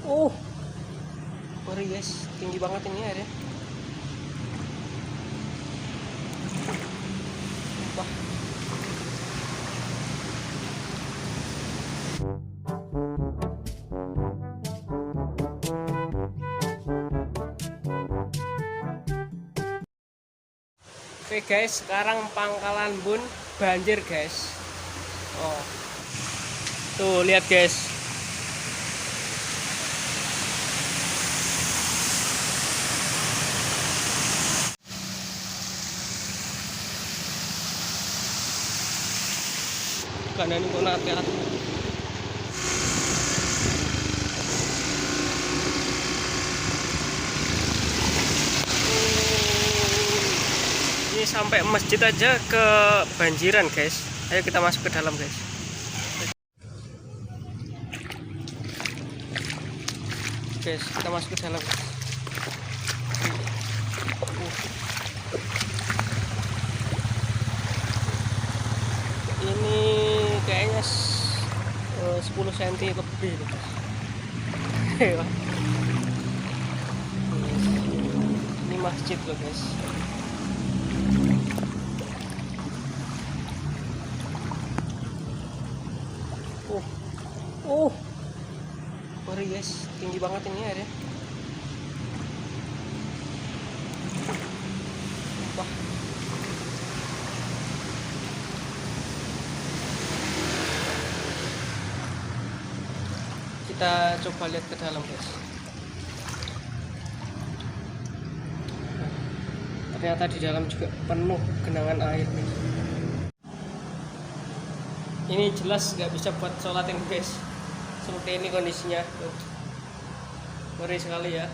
Oh, ngeri guys, tinggi banget ini airnya. Wah. Oke guys, sekarang Pangkalan Bun banjir guys. Oh, tuh lihat guys. Kanan kok nate. Ini sampai masjid aja kebanjiran guys. Ayo kita masuk ke dalam guys. Guys, kita masuk ke dalam. Ini kayaknya 10 cm lebih guys. Ini masjid loh guys. Ngeri guys, tinggi banget ini airnya. Wah. Kita coba lihat ke dalam guys. Ternyata di dalam juga penuh genangan air nih. Ini jelas nggak bisa buat sholatin guys. Seperti ini kondisinya. Ngeri sekali ya.